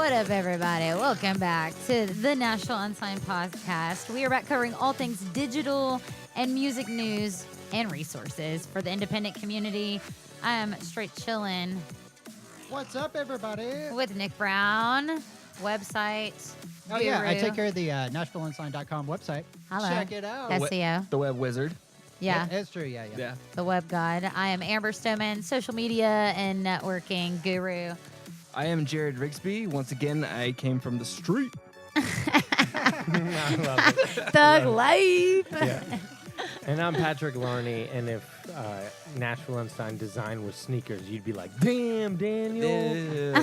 What up, everybody? Welcome back to the Nashville Unsigned podcast. We are back covering all things digital and music news and resources for the independent community. I am straight chilling. What's up, everybody? With Nick Brown, website. Oh, guru. yeah, I take care of the NASHVILLEUnsigned.com website. Hello. Check it out. SEO. The web wizard. Yeah. It's true, yeah. The web god. I am Amber Stoneman, social media and networking guru. I am Jared Rigsby. Once again, I came from the street. I love it. Thug life. Yeah. And I'm Patrick Larney, and if Nashville Unsigned design was sneakers, you'd be like, damn, Daniel.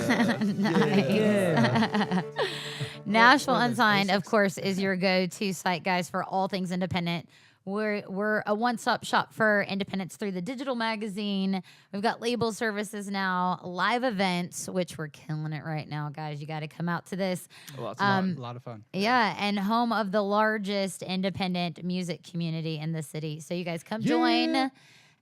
Nice. Nashville Unsigned, of course, is your go-to site, guys, for all things independent. We're a one-stop shop for independents through the digital magazine. We've got label services now, live events, which we're killing it right now, guys. You got to come out to this. Well, A lot of fun. Yeah, and home of the largest independent music community in the city. So you guys come join.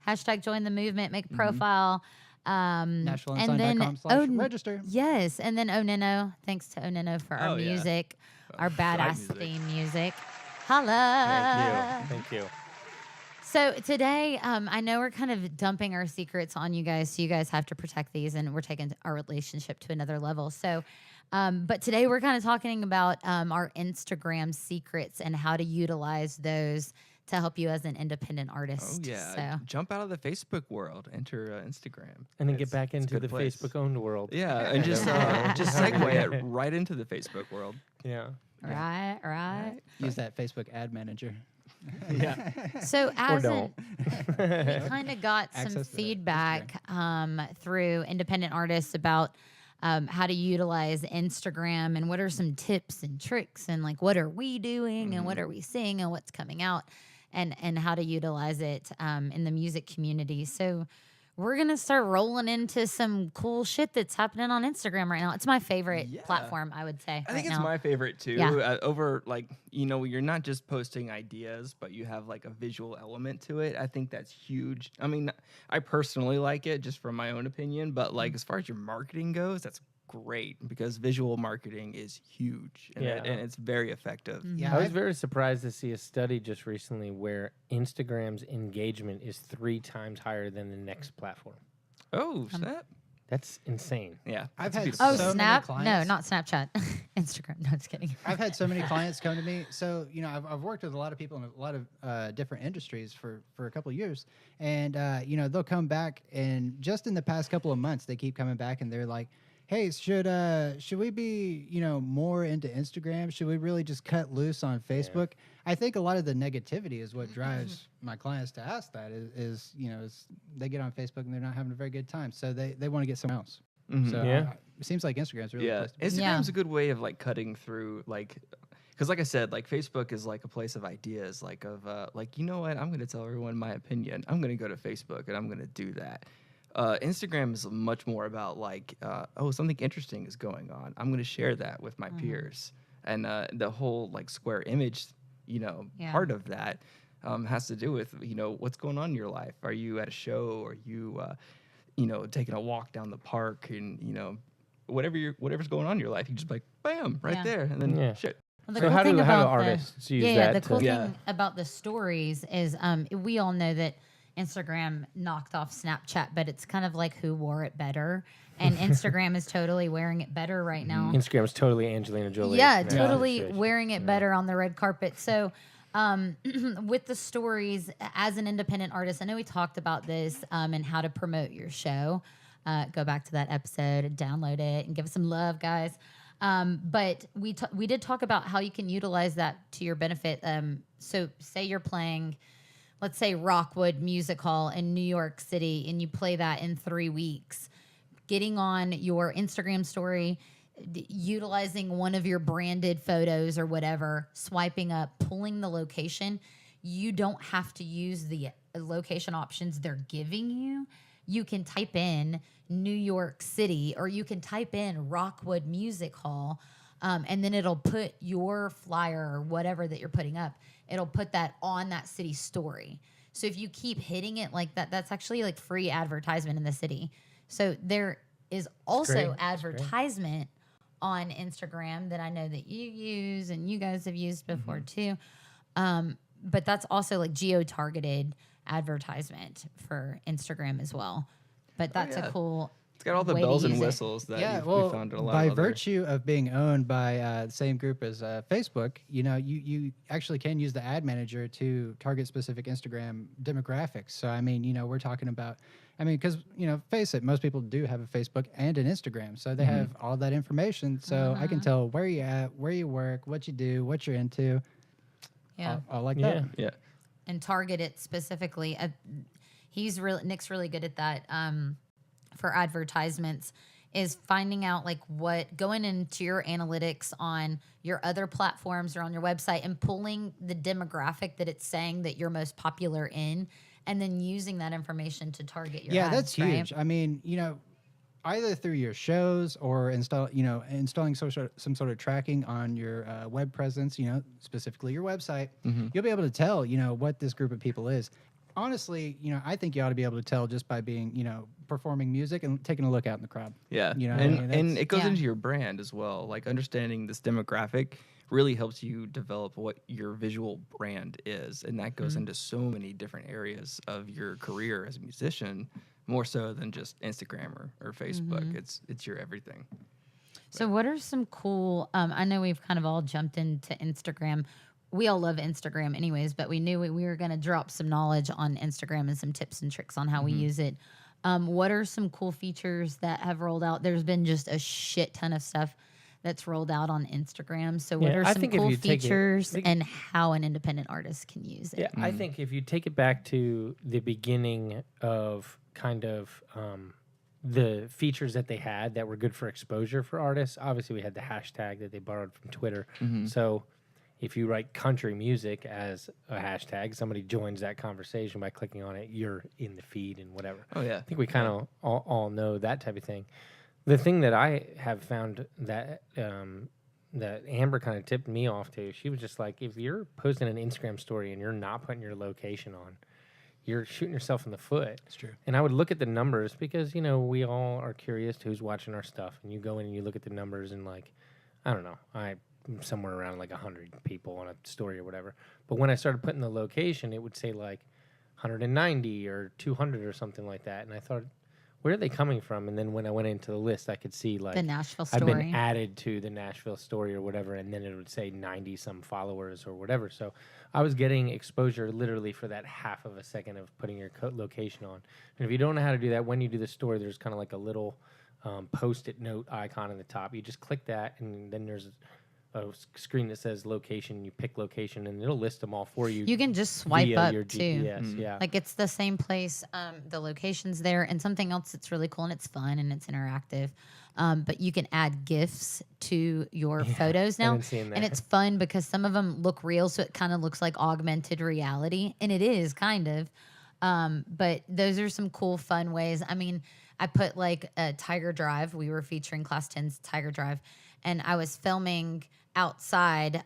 Hashtag join the movement. Make a profile. NASHVILLEUnsigned.com/register. Yes, and then Onino. Thanks to Onino for our music, our badass music. theme music. Holla. Thank you. So today, I know we're kind of dumping our secrets on you guys, so you guys have to protect these, and we're taking our relationship to another level. So, but today we're kind of talking about our Instagram secrets and how to utilize those to help you as an independent artist. Oh, yeah. So. Jump out of the Facebook world. Enter Instagram. And then get back it's a into good the place. Facebook-owned world. Yeah, and just segue it right into the Facebook world. Yeah. Right. Use that Facebook ad manager. Yeah. So as don't. we kind of got some Access to that feedback through independent artists about how to utilize Instagram and what are some tips and tricks and like what are we doing and what are we seeing and what's coming out and how to utilize it in the music community. So we're going to start rolling into some cool shit that's happening on Instagram right now. It's my favorite platform, I would say. I think right it's now. my favorite too. Yeah. Over you're not just posting ideas, but you have like a visual element to it. I think that's huge. I mean, I personally like it just from my own opinion, but like as far as your marketing goes, that's great because visual marketing is huge and, and it's very effective. Yeah, I was very surprised to see a study just recently where Instagram's engagement is 3 times higher than the next platform. Oh, snap. That's insane. Yeah. I've had Oh, so Snap? many No, clients. not Snapchat. Instagram. No, just kidding. I've had so many clients come to me. So, I've worked with a lot of people in a lot of different industries for a couple of years. And, they'll come back. And just in the past couple of months, they keep coming back and they're like, hey, should we be, more into Instagram? Should we really just cut loose on Facebook? I think a lot of the negativity is what drives my clients to ask that is they get on Facebook and they're not having a very good time. So they want to get someone else. Mhm. So Yeah. it seems like Instagram's really Yeah, close to be. Instagram's a good way of like cutting through because like I said, like Facebook is like a place of ideas, like of you know what, I'm going to tell everyone my opinion. I'm going to go to Facebook and I'm going to do that. Instagram is much more about like, something interesting is going on. I'm going to share that with my peers, and the whole like square image, part of that has to do with what's going on in your life. Are you at a show? Are you taking a walk down the park? And whatever's going on in your life, you just like bam right there, and then shit. Well, the So cool how thing do about artists use the that cool to... thing about the stories is we all know that Instagram knocked off Snapchat, but it's kind of like who wore it better. And Instagram is totally wearing it better right now. Instagram's totally Angelina Jolie. Yeah, from that totally situation. wearing it better on the red carpet. So with the stories, as an independent artist, I know we talked about this and how to promote your show. Go back to that episode and download it and give us some love, guys. But we did talk about how you can utilize that to your benefit. So say you're playing, let's say Rockwood Music Hall in New York City, and you play that in 3 weeks. Getting on your Instagram story, utilizing one of your branded photos or whatever, swiping up, pulling the location. You don't have to use the location options they're giving you. You can type in New York City, or you can type in Rockwood Music Hall, and then it'll put your flyer or whatever that you're putting up, it'll put that on that city story. So if you keep hitting it like that, that's actually like free advertisement in the city. So there is also advertisement on Instagram that I know that you use and you guys have used before too. But that's also like geo-targeted advertisement for Instagram as well. But that's a yeah. cool. It's got all the way to bells and use it. whistles that Yeah, we well, found in a lot by of other. virtue of being owned by the same group as Facebook, you know, you actually can use the ad manager to target specific Instagram demographics. So, I mean, you know, we're talking about, I mean, because, you know, face it, most people do have a Facebook and an Instagram. So they have all that information. So I can tell where you at, where you work, what you do, what you're into. Yeah. I like Yeah. that. Yeah. And target it specifically. Nick's really good at that for advertisements, is finding out like going into your analytics on your other platforms or on your website and pulling the demographic that it's saying that you're most popular in, and then using that information to target your ads, That's right? huge. I mean, you know, either through your shows or installing some sort of tracking on your web presence, you know, specifically your website, you'll be able to tell, you know, what this group of people is. Honestly, you know, I think you ought to be able to tell just by being, you know, performing music and taking a look out in the crowd. Yeah, You know, I and mean, and that's- it goes Yeah. into your brand as well. Like understanding this demographic really helps you develop what your visual brand is, and that goes into so many different areas of your career as a musician, more so than just Instagram or Facebook. It's your everything. So, what are some cool? I know we've kind of all jumped into Instagram. We all love Instagram, anyways, but we knew we were going to drop some knowledge on Instagram and some tips and tricks on how we use it. What are some cool features that have rolled out? There's been just a shit ton of stuff that's rolled out on Instagram. So, what Yeah, are I some think if cool you take it- features and how an independent artist can use it? Yeah, I think if you take it back to the beginning of kind of the features that they had that were good for exposure for artists, obviously we had the hashtag that they borrowed from Twitter. So if you write country music as a hashtag, somebody joins that conversation by clicking on it, you're in the feed and whatever. Oh yeah, I think we kind of all know that type of thing. The thing that I have found that that Amber kind of tipped me off to, she was just like, if you're posting an Instagram story and you're not putting your location on, you're shooting yourself in the foot. It's true. And I would look at the numbers because, you know, we all are curious to who's watching our stuff. And you go in and you look at the numbers and like, I don't know, I'm somewhere around like 100 people on a story or whatever. But when I started putting the location, it would say like 190 or 200 or something like that. And I thought, where are they coming from? And then when I went into the list, I could see like The Nashville I've story. been added to the Nashville story or whatever, and then it would say 90 some followers or whatever. So I was getting exposure literally for that half of a second of putting your location on. And if you don't know how to do that, when you do the story, there's kind of like a little post-it note icon in the top. You just click that, and then there's a screen that says location. You pick location, and it'll list them all for you. You can just swipe via up your too. GPS. Yeah. Like it's the same place. The location's there, and something else that's really cool and it's fun and it's interactive. But you can add GIFs to your photos now, been seeing and that. it's fun because some of them look real, so it kind of looks like augmented reality, and it is kind of. But those are some cool, fun ways. I mean, I put like a Tiger Drive. We were featuring Class 10's Tiger Drive, and I was filming outside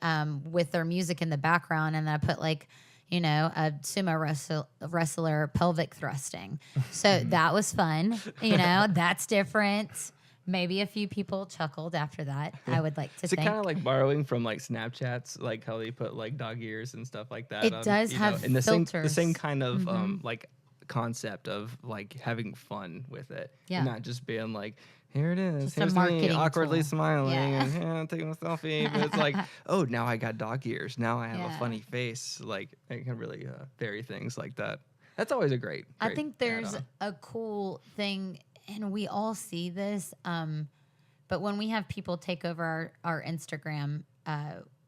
with their music in the background, and I put like, you know, a sumo wrestler pelvic thrusting. So that was fun. You know, that's different. Maybe a few people chuckled after that. I would like to is it think. kind of like borrowing from like Snapchats, like how they put like dog ears and stuff like that? It does you have know, and the same filters. kind of like concept of like having fun with it, Yeah. and not just being like, here it is, Just a here's me marketing awkwardly tool. smiling Yeah. and I'm taking a selfie. But it's like, oh, now I got dog ears. Now I have Yeah. a funny face. Like it can really vary things like that. That's always a great. I think there's add-on. a cool thing, and we all see this. But when we have people take over our Instagram,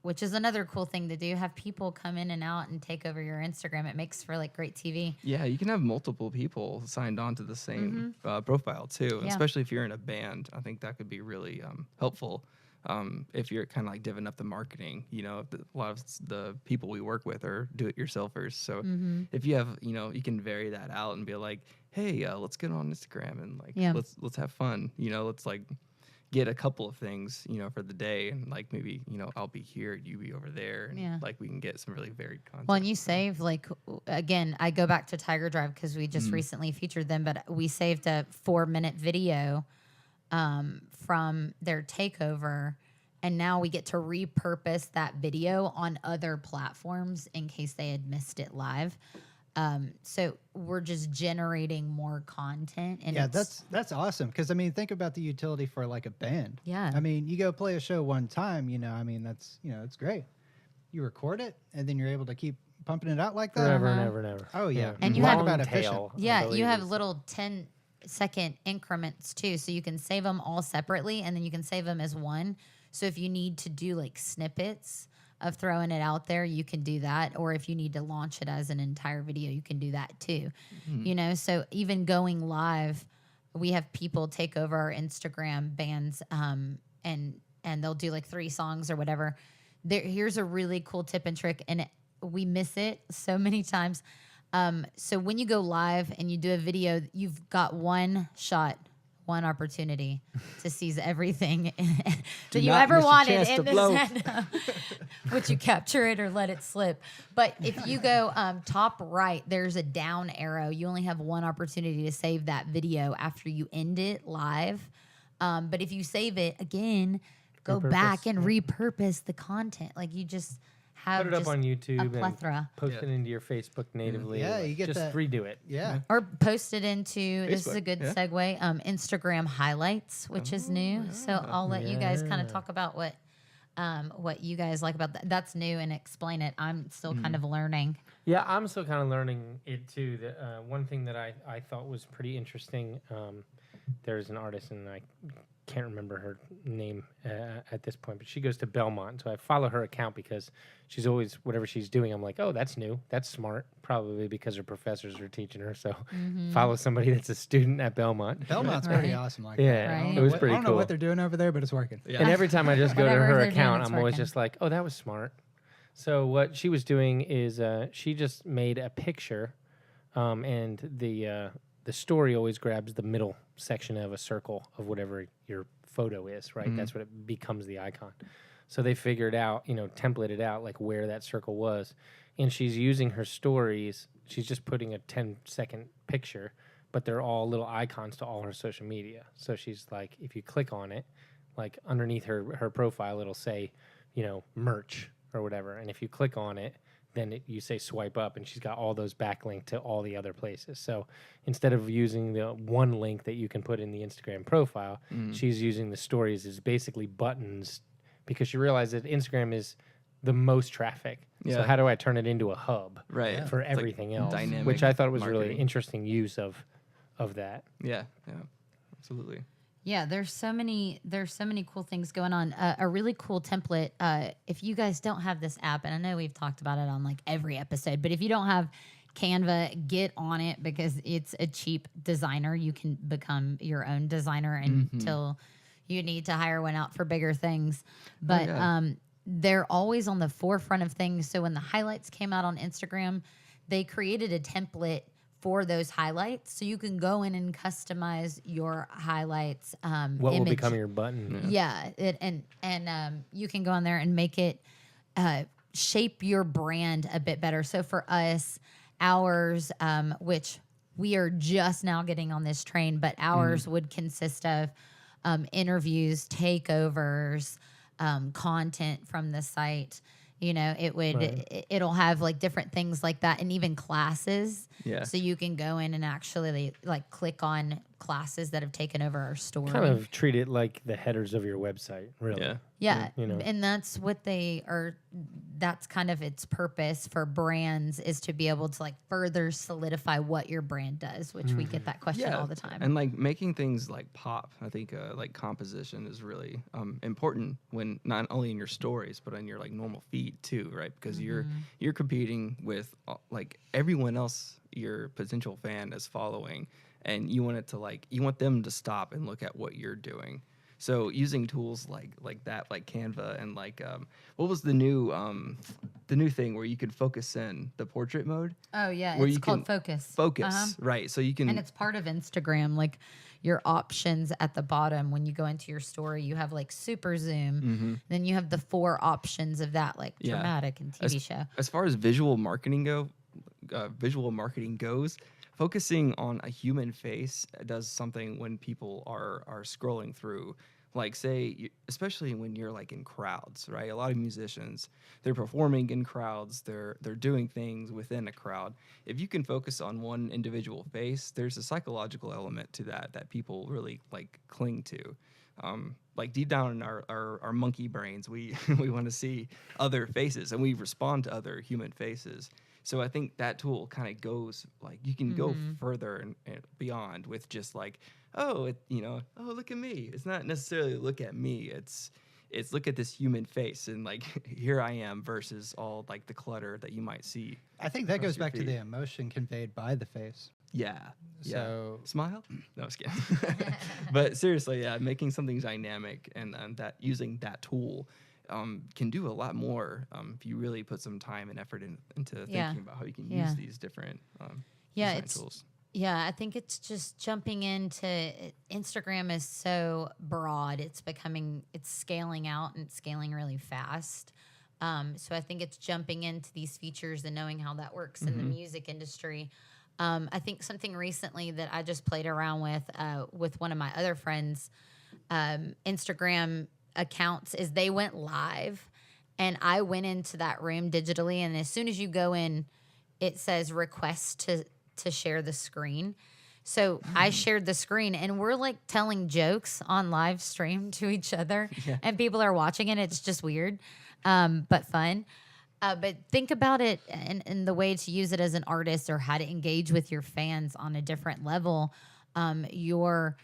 which is another cool thing to do, have people come in and out and take over your Instagram. It makes for like great TV. Yeah, you can have multiple people signed on to the same profile too, Yeah. especially if you're in a band. I think that could be really helpful if you're kind of like divvying up the marketing. You know, a lot of the people we work with are do-it-yourselfers. So if you have, you know, you can vary that out and be like, hey, let's get on Instagram and like Yeah. let's have fun. You know, let's like get a couple of things, you know, for the day, and like maybe, you know, I'll be here, you be over there, and Yeah. like we can get some really varied content. Well, and you save like again, I go back to Tiger Drive because we just recently featured them, but we saved a 4-minute video from their takeover. And now we get to repurpose that video on other platforms in case they had missed it live. So we're just generating more content. And Yeah, that's awesome. Because I mean, think about the utility for like a band. Yeah. I mean, you go play a show one time, you know. I mean, that's it's great. You record it, and then you're able to keep pumping it out like that. Forever and ever and ever. Oh yeah, And you talk have- about Long efficient. tail, I Yeah, believe you have is- little 10-second increments too. So you can save them all separately and then you can save them as one. So if you need to do like snippets of throwing it out there, you can do that. Or if you need to launch it as an entire video, you can do that too. So even going live, we have people take over our Instagram bands and they'll do like 3 songs or whatever. Here's a really cool tip and trick, and we miss it so many times. So when you go live and you do a video, you've got one shot, one opportunity to seize everything that you not ever miss a wanted chance in to this blow. end. Would you capture it or let it slip? But if you go top right, there's a down arrow. You only have one opportunity to save that video after you end it live. But if you save it again, go back and repurpose the content. Like you just have Put it up just on YouTube a plethora. and post it into your Facebook natively. Yeah, like, you get just that- redo it. Yeah. Or post it into, this is a Facebook, good yeah. segue, Instagram highlights, which is new. So I'll let you guys kind of talk about what you guys like about that. That's new and explain it. I'm still kind of learning. Yeah, I'm still kind of learning it too. One thing that I thought was pretty interesting, there's an artist, and I can't remember her name at this point, but she goes to Belmont. So I follow her account because she's always, whatever she's doing, I'm like, oh, that's new. That's smart. Probably because her professors are teaching her. So follow somebody that's a student at Belmont. Belmont's Right. pretty awesome. Like Yeah, that. I don't Right. know it was what- pretty I don't know cool. what they're doing over there, but it's working. Yeah. And every time I just go to Whatever her they're doing, account, it's I'm always working. just like, oh, that was smart. So what she was doing is she just made a picture, and the story always grabs the middle section of a circle of whatever your photo is, right? That's what it becomes the icon. So they figured out, templated out like where that circle was. And she's using her stories. She's just putting a 10-second picture, but they're all little icons to all her social media. So she's like, if you click on it, like underneath her profile, it'll say, merch or whatever. And if you click on it, then you say swipe up, and she's got all those backlinked to all the other places. So instead of using the one link that you can put in the Instagram profile, she's using the stories as basically buttons, because she realized that Instagram is the most traffic. So Yeah. how do I turn it into a hub Right. for It's like everything else? dynamic Which I thought was really marketing. interesting use of that. Yeah. Absolutely. Yeah, there's so many cool things going on. A really cool template. If you guys don't have this app, and I know we've talked about it on like every episode, but if you don't have Canva, get on it because it's a cheap designer. You can become your own designer until you need to hire one out for bigger things. But they're always on the forefront of things. So when the highlights came out on Instagram, they created a template for those highlights, so you can go in and customize your highlights. What will image. become your button? Yeah, you can go on there and make it shape your brand a bit better. So for us, ours, which we are just now getting on this train, but ours would consist of interviews, takeovers, content from the site. It'll have like different things like that, and even classes. Yeah. So you can go in and actually like click on classes that have taken over our story. Kind of treat it like the headers of your website, really. Yeah. Yeah, You know. and that's what they are. That's kind of its purpose for brands, is to be able to like further solidify what your brand does, which we get that question all the time. And like making things like pop, I think like composition is really important when not only in your stories but on your like normal feed too, right? Because you're competing with like everyone else your potential fan is following, and you want it to you want them to stop and look at what you're doing. So using tools like that, like Canva, and what was the new thing where you could focus in the portrait mode? Oh yeah, where it's you called can Focus. Focus, Uh-huh. right? So you can, And it's part of Instagram. Like your options at the bottom when you go into your story, you have like super zoom. Then you have the 4 options of that, like Yeah. dramatic and TV show. as far as visual marketing goes, focusing on a human face does something when people are scrolling through. Like, especially when you're like in crowds, right? A lot of musicians, they're performing in crowds, they're doing things within a crowd. If you can focus on one individual face, there's a psychological element to that people really like cling to. Like deep down in our monkey brains, we we want to see other faces, and we respond to other human faces. So I think that tool kind of goes like you can go further and beyond with just like, oh, oh, look at me. It's not necessarily look at me. It's look at this human face and like here I am versus all like the clutter that you might see. I think that across goes your back to feed. the emotion conveyed by the face. Yeah. So- Smile? No, I was kidding. But seriously, yeah, making something dynamic and that using that tool can do a lot more if you really put some time and effort into thinking about how you can use these different design tools. Yeah, I think it's just jumping into Instagram is so broad. It's scaling out and it's scaling really fast. So I think it's jumping into these features and knowing how that works in the music industry. I think something recently that I just played around with one of my other friends' Instagram accounts is they went live, and I went into that room digitally, and as soon as you go in, it says request to share the screen. So I shared the screen, and we're like telling jokes on live stream to each other, and people are watching it. It's just weird, but fun. But think about it and the way to use it as an artist or how to engage with your fans on a different level. Your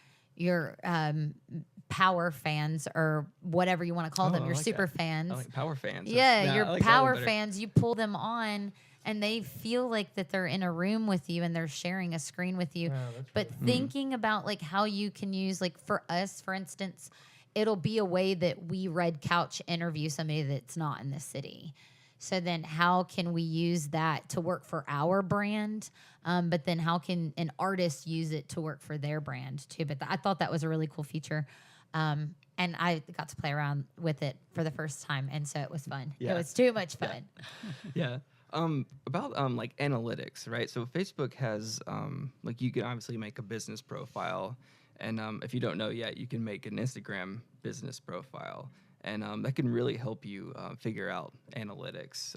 power fans or whatever you want to call them, I your like super that. fans. I like power fans. Yeah, your I like that one power better. fans, you pull them on and they feel like that they're in a room with you and they're sharing a screen with you. Wow, that's But thinking about like how you can use, like for us, for instance, it'll be a way that we Red Couch interview somebody that's not in the city. So then how can we use that to work for our brand? But then how can an artist use it to work for their brand too? But I thought that was a really cool feature. And I got to play around with it for the first time. And so it was fun. Yeah. It was too much fun. Yeah. About like analytics, right? So Facebook has like you can obviously make a business profile, and if you don't know yet, you can make an Instagram business profile, and that can really help you figure out analytics.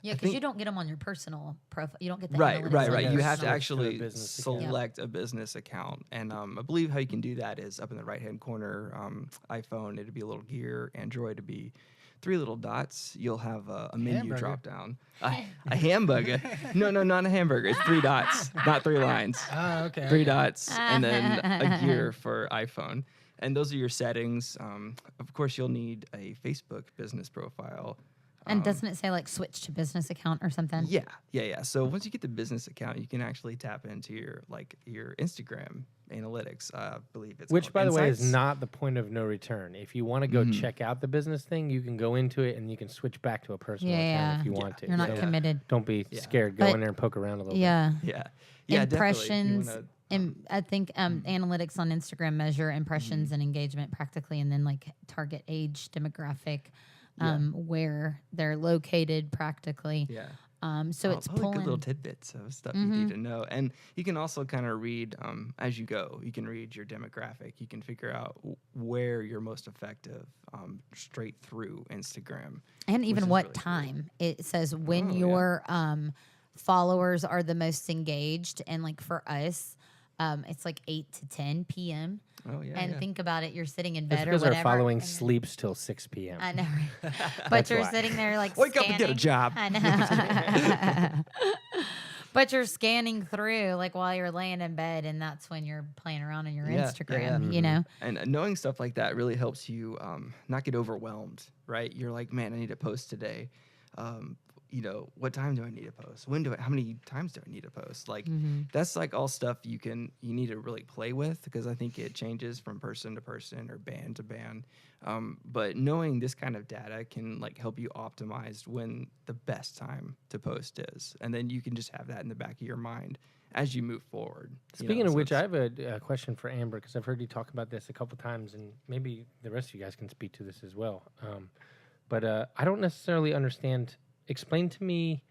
Yeah, I because think- you don't get them on your personal profile. You don't get the Right. analytics on You your have to personal- Switch to a actually business account. select a business account, and I believe how you can do that is up in the right-hand corner. iPhone, it'd be a little gear. Android, it'd be 3 little dots. You'll have a menu Hamburger. drop down. A hamburger? No, not a hamburger. It's 3 dots, not 3 lines. Oh, okay. 3 dots, and then a gear for iPhone. And those are your settings. Of course, you'll need a Facebook business profile. And doesn't it say like switch to business account or something? Yeah. So once you get the business account, you can actually tap into your Instagram analytics. I believe it's Which, called by the way, is Insights. not the point of no return. If you want to go check out the business thing, you can go into it and you can switch back to a personal account if you want to. You're not So committed. don't be scared. Go But- in there and poke around a little Yeah. Yeah. Impressions. Definitely. I think analytics on Instagram measure impressions and engagement practically, and then like target age demographic, where they're located practically. Yeah. So it's probably pulling. good little tidbits of stuff you need to know, and you can also kind of read as you go. You can read your demographic. You can figure out where you're most effective straight through Instagram. And even is what really cool. time it says when Oh, yeah. your followers are the most engaged, and like for us, it's like 8 to 10 p.m. Oh yeah. And yeah. think about it, you're sitting in That's bed or because whatever. our following and then- sleeps till 6 p.m. I know, right? But That's you're why. sitting there like Wake up and get a scanning. job. I know. But you're scanning through like while you're laying in bed, and that's when you're playing around on your Yeah, Instagram. yeah. You know, And knowing stuff like that really helps you not get overwhelmed, right? You're like, man, I need to post today. What time do I need to post? How many times do I need to post? Like, that's like all stuff you need to really play with, because I think it changes from person to person or band to band. But knowing this kind of data can like help you optimize when the best time to post is. And then you can just have that in the back of your mind as you move forward. Speaking of So which, I it's- have a question for Amber, because I've heard you talk about this a couple times, and maybe the rest of you guys can speak to this as well. But I don't necessarily understand. Explain to me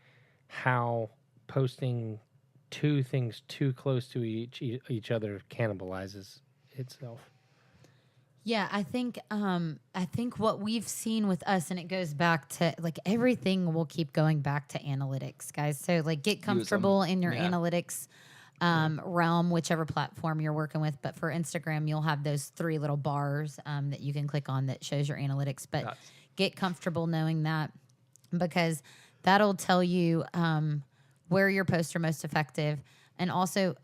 how posting two things too close to each other cannibalizes itself. Yeah, I think what we've seen with us, and it goes back to like everything will keep going back to analytics, guys. So like get comfortable in your analytics realm, whichever platform you're working with. But for Instagram, you'll have those 3 little bars that you can click on that shows your analytics. But get comfortable knowing that, because that'll tell you where your posts are most effective. And also,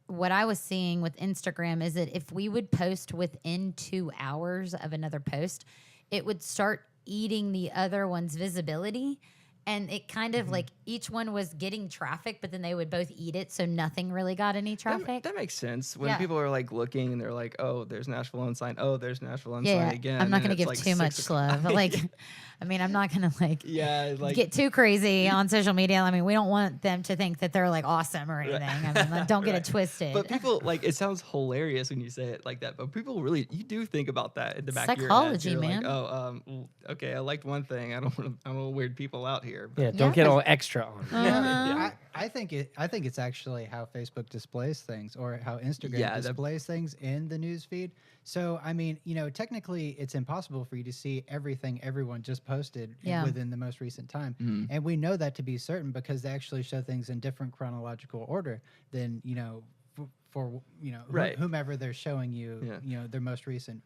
what I was seeing with Instagram is that if we would post within 2 hours of another post, it would start eating the other one's visibility. And it kind of like each one was getting traffic, but then they would both eat it. So nothing really got any traffic. That makes sense. When people are like looking and they're like, oh, there's Nashville Unsigned. Oh, there's Nashville Unsigned again. I'm not going to give like too much love. Like, I mean, I'm not going to like get too crazy on social media. I mean, we don't want them to think that they're like awesome or anything. I mean, like, don't get it twisted. But people like, it sounds hilarious when you say it like that. But people really, you do think about that in the back Psychology, of your man. head. Like, okay, I liked one thing. I don't want to weird people out here. But don't get all extra on it. I think it's actually how Facebook displays things, or how Instagram displays things in the news feed. So I mean, technically it's impossible for you to see everything everyone just posted within the most recent time. And we know that to be certain because they actually show things in different chronological order than for whomever they're showing you their most recent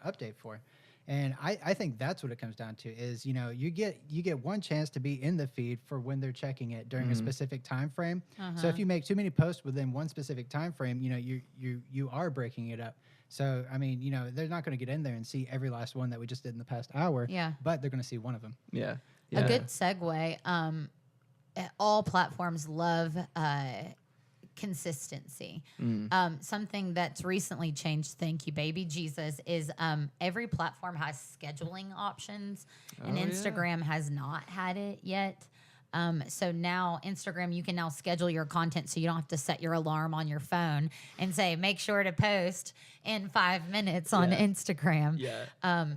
update for. And I think that's what it comes down to is, you get one chance to be in the feed for when they're checking it during a specific time frame. So if you make too many posts within one specific time frame, you are breaking it up. So, I mean, they're not going to get in there and see every last one that we just did in the past hour. Yeah. But they're going to see one of them. Yeah. A good segue. All platforms love consistency. Something that's recently changed, thank you, baby Jesus, is every platform has scheduling options, and Instagram has not had it yet. So now Instagram, you can now schedule your content so you don't have to set your alarm on your phone and say, make sure to post in 5 minutes on Instagram.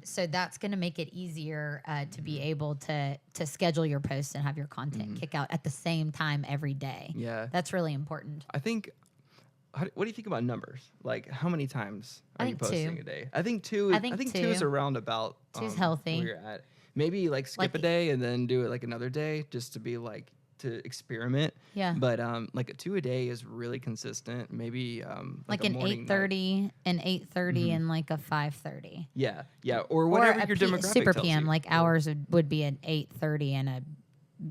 So that's going to make it easier to be able to schedule your posts and have your content kick out at the same time every day. Yeah. That's really important. I think, what do you think about numbers? Like, how many times are you posting a day? I think two is around about two's healthy. where you're at. Maybe like skip a day and then do it like another day just to be like to experiment. Yeah. But like a 2 a day is really consistent. Maybe like an 8:30, an 8:30, and like a 5:30. Yeah. Or whatever your demographic super tells PM. you. Like ours would be an 8:30 and a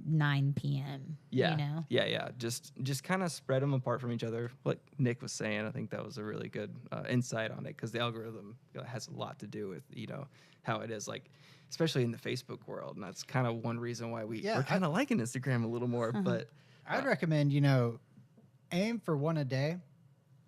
9 p.m. Yeah. Yeah. Just kind of spread them apart from each other. Like Nick was saying, I think that was a really good insight on it, because the algorithm has a lot to do with how it is, like, especially in the Facebook world, and that's kind of one reason why we're kind of liking Instagram a little more. But I'd recommend aim for one a day,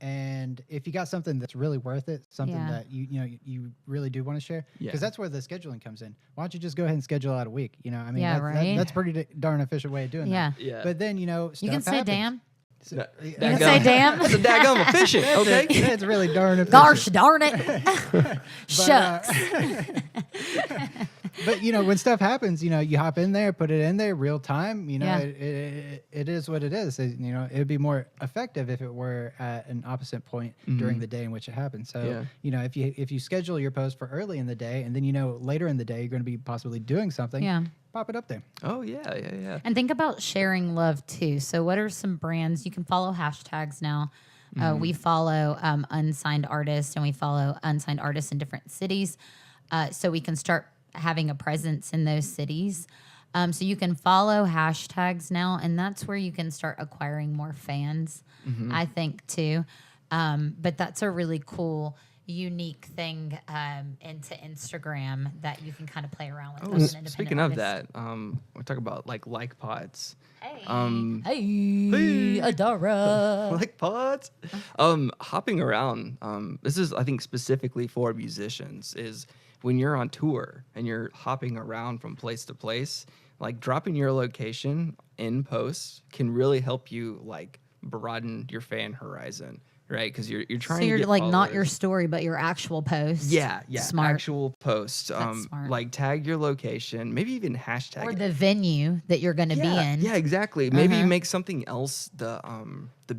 and if you got something that's really worth it, something that you really do want to share, because that's where the scheduling comes in. Why don't you just go ahead and schedule out a week? I mean, that's pretty darn efficient way of doing that. Yeah. But then stuff you can say happens. damn. So, You can say damn. That's a daggum efficient, okay? It's really darn efficient. Gosh darn it. Shucks. But when stuff happens, you hop in there, put it in there real time. It is what it is. It would be more effective if it were at an opposite point during the day in which it happens. So if you schedule your post for early in the day, and then later in the day you're going to be possibly doing something, pop it up there. Oh yeah. And think about sharing love too. So what are some brands? You can follow hashtags now. We follow unsigned artists, and we follow unsigned artists in different cities. So we can start having a presence in those cities. So you can follow hashtags now, and that's where you can start acquiring more fans, I think, too. But that's a really cool, unique thing into Instagram that you can kind kind of play around with. As an independent Speaking of artist. that, we're talking about like pods. Hey, Hey. Adara. Like pods. Hopping around. This is, I think, specifically for musicians. Is when you're on tour and you're hopping around from place to place, like dropping your location in post can really help you like broaden your fan horizon. right? Because you're trying So to you're get like not your followers. story, but your actual post. Yeah, Smart. actual posts. That's smart. Like tag your location, maybe even hashtag Or it. the venue that you're going to be in. Yeah, exactly. Maybe Uh-huh. make something else the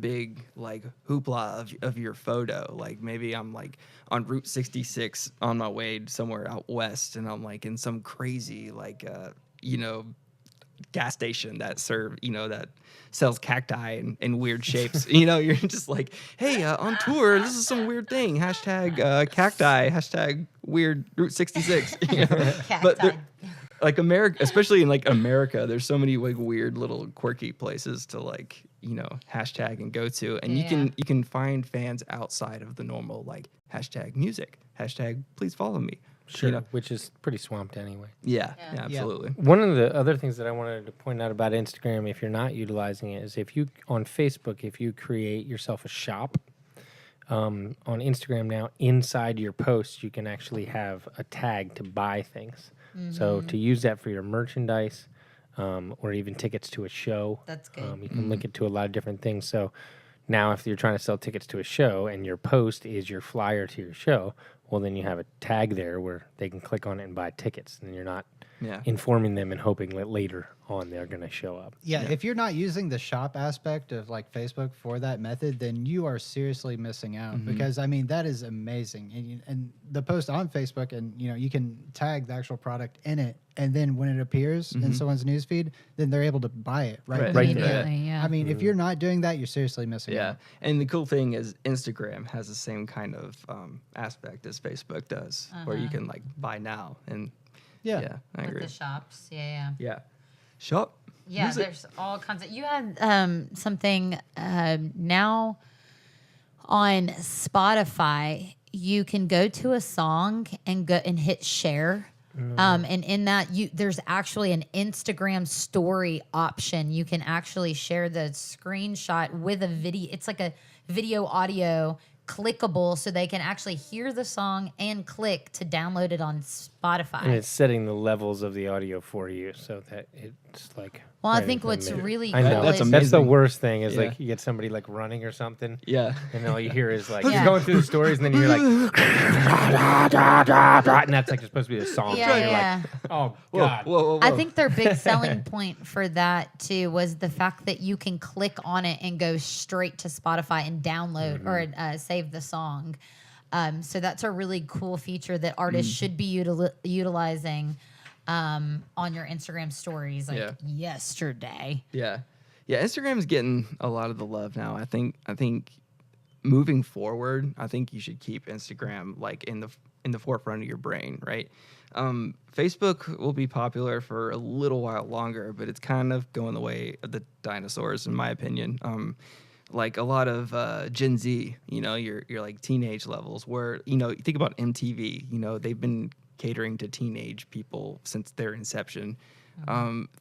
big like hoopla of your photo. Like maybe I'm like on Route 66 on my way somewhere out west, and I'm like in some crazy like you know gas station that that sells cacti in weird shapes. You're just like, hey, on tour, this is some weird thing. Hashtag cacti. Hashtag weird Route 66. But Cacti. like America, especially in like America, there's so many like weird little quirky places to like hashtag and go to, and Yeah. you can find fans outside of the normal like hashtag music, hashtag please follow me. Sure, which is pretty swamped anyway. Yeah, Yeah. absolutely. One of the other things that I wanted to point out about Instagram, if you're not utilizing it, is if you on Facebook, if you create yourself a shop on Instagram now, inside your posts, you can actually have a tag to buy things. So to use that for your merchandise, or even tickets to a show, That's good. you can link it to a lot of different things. So now, if you're trying to sell tickets to a show and your post is your flyer to your show, well, then you have a tag there where they can click on it and buy tickets, and you're not Yeah. informing them and hoping that later on they're going to show up. Yeah, if you're not using the shop aspect of like Facebook for that method, then you are seriously missing out because I mean that is amazing. And the post on Facebook, and you can tag the actual product in it, and then when it appears in someone's newsfeed, then they're able to buy it Right. then Right and there. Immediately, yeah. I mean, if you're not doing that, you're seriously missing Yeah, out. and the cool thing is Instagram has the same kind of aspect as Facebook does, where you can like buy now, and Yeah. I With agree. the shops. Yeah. Yeah, shop. Yeah, music. there's all kinds of. You had something now on Spotify. You can go to a song and go and hit share. And in that, there's actually an Instagram story option. You can actually share the screenshot with a video. It's like a video audio clickable, so they can actually hear the song and click to download it on Spotify. And it's setting the levels of the audio for you so that it's like. Well, I right think in what's there. really I know. cool That's is That's the amazing. worst thing is Yeah. like you get somebody like running or something. Yeah, And all you hear is like Yeah. you're going through the stories, and then you're like, and that's like supposed to be the song. Yeah, and you're yeah. like, oh whoa, god. whoa, whoa, whoa. I think their big selling point for that too was the fact that you can click on it and go straight to Spotify and download or save the song. So that's a really cool feature that artists should be utilizing on your Instagram stories, like Yeah. yesterday. Yeah, Instagram's getting a lot of the love now. I think moving forward, I think you should keep Instagram like in the forefront of your brain, right? Facebook will be popular for a little while longer, but it's kind of going the way of the dinosaurs, in my opinion. Like a lot of Gen Z, your like teenage levels, where you think about MTV, they've been catering to teenage people since their inception.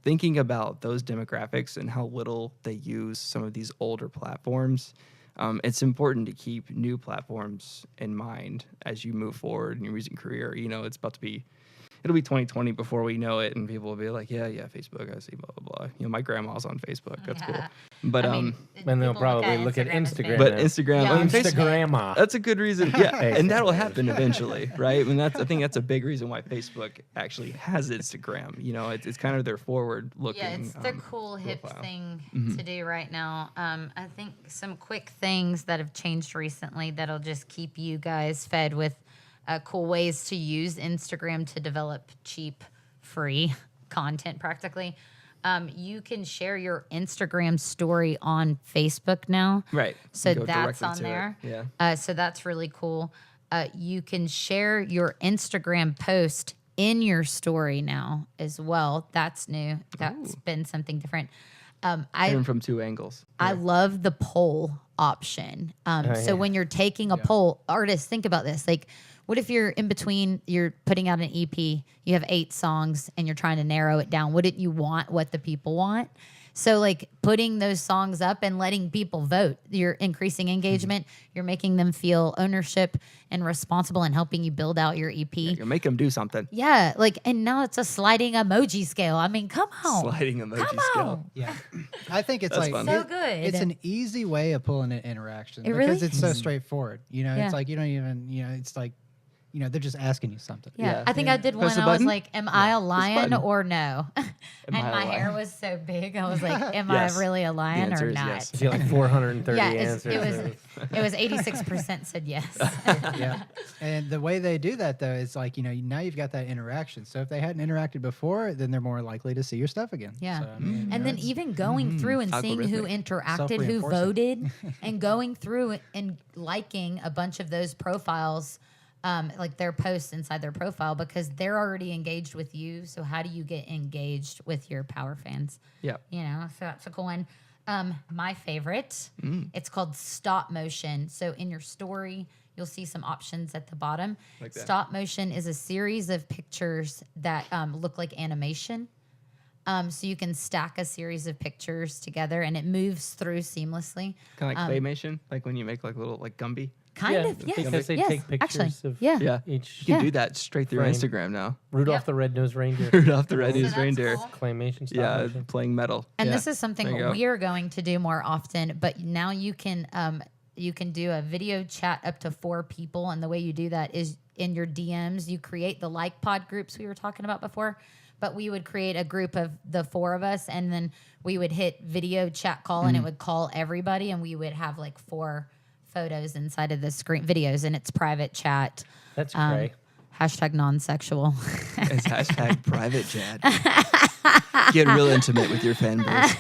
Thinking about those demographics and how little they use some of these older platforms, it's important to keep new platforms in mind as you move forward in your music career. It'll be 2020 before we know it, and people will be like, yeah, Facebook, I see, blah, blah, blah. My grandma's on Facebook. That's cool. But And they'll probably look at Instagram. but now. Instagram, Yeah, I mean, Facebook, Instagram. that's a good reason. Yeah, and that'll happen eventually, right? And I think that's a big reason why Facebook actually has Instagram. It's kind of their forward-looking. Yeah, it's the cool hip profile. thing to do right now. I think some quick things that have changed recently that'll just keep you guys fed with cool ways to use Instagram to develop cheap, free content practically. You can share your Instagram story on Facebook now. Right. So Go that's directly on to it. there. Yeah. So that's really cool. You can share your Instagram post in your story now as well. That's new. That's been something different. Even from two angles. I love the poll option. So when you're taking a poll, artists, think about this. Like, what if you're in between, you're putting out an EP, you have 8 songs, and you're trying to narrow it down? Wouldn't you want what the people want? So like putting those songs up and letting people vote, you're increasing engagement. You're making them feel ownership and responsible and helping you build out your EP. You make them do something. Yeah, like, and now it's a sliding emoji scale. I mean, come on. Sliding emoji Come scale. on. Yeah, I think it's That's like fun. So it- good. It's an easy way of pulling an interaction It because really it's so is. straightforward. You know, Yeah. it's like you don't even. You know, it's like, you know, they're just asking you something. Yeah, Yeah. I think I did Push one. the I was button? like, "Am I a lion button. or no?" And I a my hair lion? was so big. I was like, "Am Yes. I really a lion answer or is not?" yes. I feel like 430 Yeah, answers. it was 86% said yes. Yeah, and the way they do that though is like, you know, now you've got that interaction. So if they hadn't interacted before, then they're more likely to see your stuff again. Yeah. So, I mean, you know, And then it's- even going through and seeing who Algorithmic. interacted, who Self-reinforcing. voted, and going through and liking a bunch of those profiles, like their posts inside their profile, because they're already engaged with you. So how do you get engaged with your power fans? Yeah. You know, so that's a cool one. My favorite, Mm. it's called stop motion. So in your story, you'll see some options at the bottom. Like that. Stop motion is a series of pictures that look like animation. So you can stack a series of pictures together and it moves through seamlessly. Kind of like claymation, like when you make like little like Gumby. Kind of, yes. Because they yes, take pictures actually, of yeah. Yeah. each You can Yeah. do that straight through Frame. Instagram now. Rudolph Yep. the Red-Nosed Reindeer. Rudolph the So Red-Nosed that's Reindeer. cool. Claymation stop Yeah, motion. playing metal. And Yeah. this is something There you go. we are going to do more often, but now you can do a video chat up to 4 people, and the way you do that is in your DMs. You create the like pod groups we were talking about before, but we would create a group of the 4 of us, and then we would hit video chat call, and it would call everybody, and we would have like 4 photos inside of the screen videos, and it's private chat. That's great. Hashtag non-sexual. It's hashtag private Jad. Get real intimate with your fan base.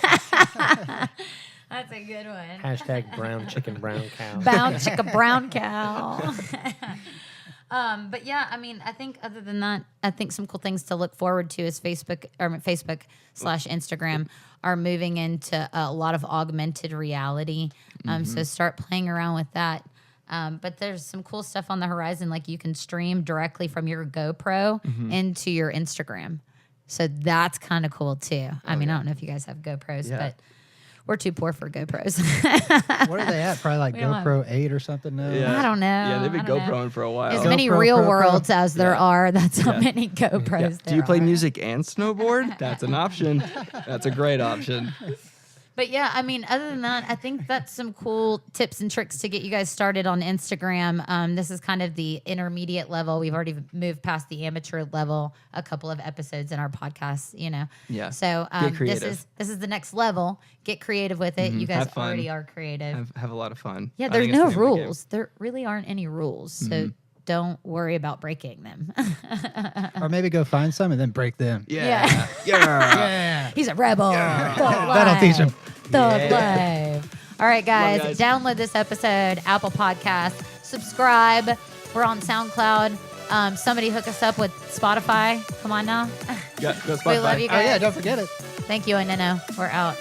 That's a good one. Hashtag brown chicken, brown cow. Brown chicken, brown cow. But yeah, I mean, I think other than that, I think some cool things to look forward to is Facebook/Instagram are moving into a lot of augmented reality. So start playing around with that. But there's some cool stuff on the horizon, like you can stream directly from your GoPro into your Instagram. So that's kind of cool too. I mean, I don't know if you guys have GoPros, Yeah. but we're too poor for GoPros. what are they at? Probably like We don't have- GoPro 8 or something now. Yeah. I don't know. Yeah, they've been I don't know. GoProing for a while. As Go many pro, real pro, pro. worlds as there Yeah. are, that's how Yeah. many GoPros Yeah. there Do you play are. music and snowboard? That's an option. That's a great option. But yeah, I mean, other than that, I think that's some cool tips and tricks to get you guys started on Instagram. This is kind of the intermediate level. We've already moved past the amateur level a couple of episodes in our podcast, you know. Yeah. So Get creative. this is the next level. Get creative with it. You guys Have fun. already are creative. Have a lot of fun. Yeah, I there's think it's no the name of the game. rules. There really aren't any rules. So don't worry about breaking them. Or maybe go find some and then break them. Yeah. Yeah. Yeah. Yeah. He's a rebel. Thug That'll teach him. Thug life. All right, guys, guys. download this episode, Apple Podcast, subscribe. We're on SoundCloud. Somebody hook us up with Spotify. Come on now. Yeah, go We love Spotify. you Oh, yeah, guys. don't forget it. Thank you, Anino. We're out.